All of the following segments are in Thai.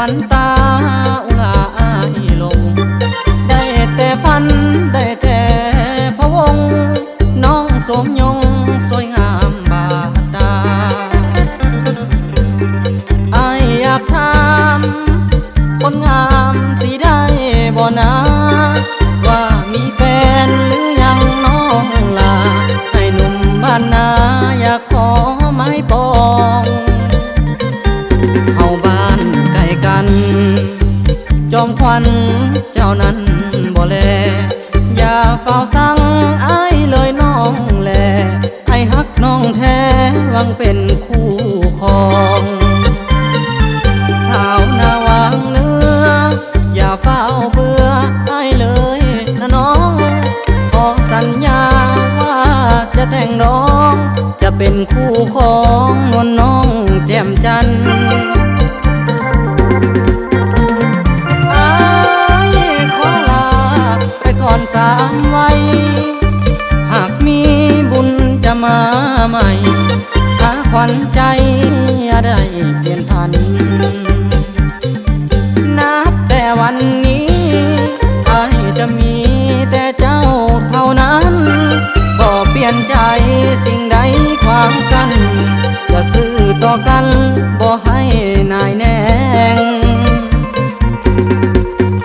วันตาอุลาอายลงได้แต่ฝันได้แต่พะวงน้องสมยงสวยงามบาดตาอายอยากถามคนงามสิได้บ่นาว่ามีแฟนหรือยังน้องลาให้หนุ่มบ้านนาอยากขอไม้ปองเอาบ้านใกล้กันจอมควันเจ้านั้นบ่แลอย่าเฝ้าสั่งอายเลยน้องแลให้ฮักน้องแท้หวังเป็นคู่ครองสาวนาวางเนื้ออย่าเฝ้าเบื่ออายเลยนะน้องขอสัญญาว่าจะแต่งดองจะเป็นคู่ของนวลน้องแจ่มจันทร์อายขอลาไปก่อน3 วัยหากมีบุญจะมาใหม่หาขวัญใจอย่าได้เปลี่ยนพันนับแต่วันนี้อายจะมีแต่เจ้าเท่านั้นบ่เปลี่ยนใจสิ่งใดขวางกันจะซื่อต่อกันบ่ให้นายแนง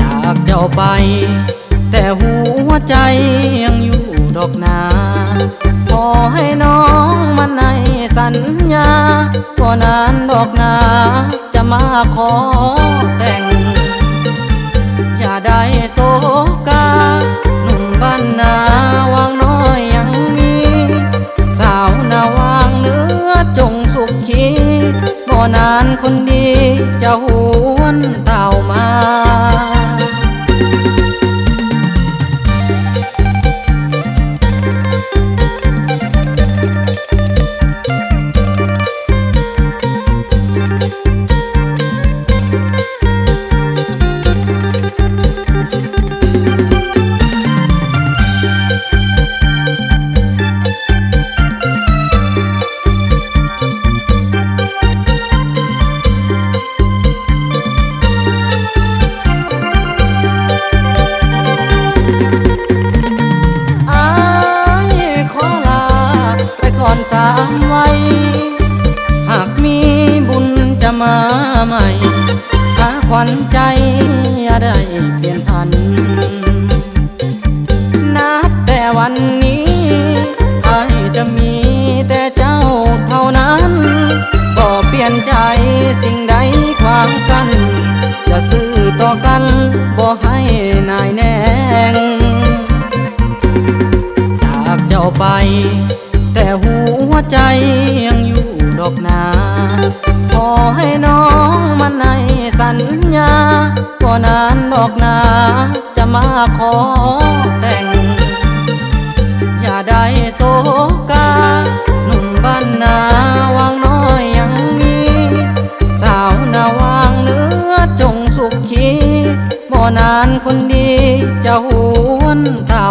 จากเจ้าไปแต่หัวใจยังอยู่ดอกนาขอให้น้องมันในสัญญาก็นานดอกนาจะมาขอแต่งอย่าได้โศกาหนุ่มบ้านนาวางน้อยยังมีสาวนาวางเนื้อจงสุขีบ่นานคนดีจะหวนเต่ามาก่อน3 วัยหากมีบุญจะมาใหม่หาขวัญใจอย่าได้เปลี่ยนพันนับแต่วันนี้อายจะมีแต่เจ้าเท่านั้นบ่เปลี่ยนใจสิ่งใดขวางกันจะซื่อต่อกันบ่ให้นายแนงจากเจ้าไปแต่หัวใจยังอยู่ดอกนาขอให้น้องมันในสัญญาก็นานดอกนาจะมาขอแต่งอย่าได้โศกาหนุ่มบ้านนาวางน้อยยังมีสาวนาวางเนื้อจงสุขีบ่นานคนดีจะหวนเต่า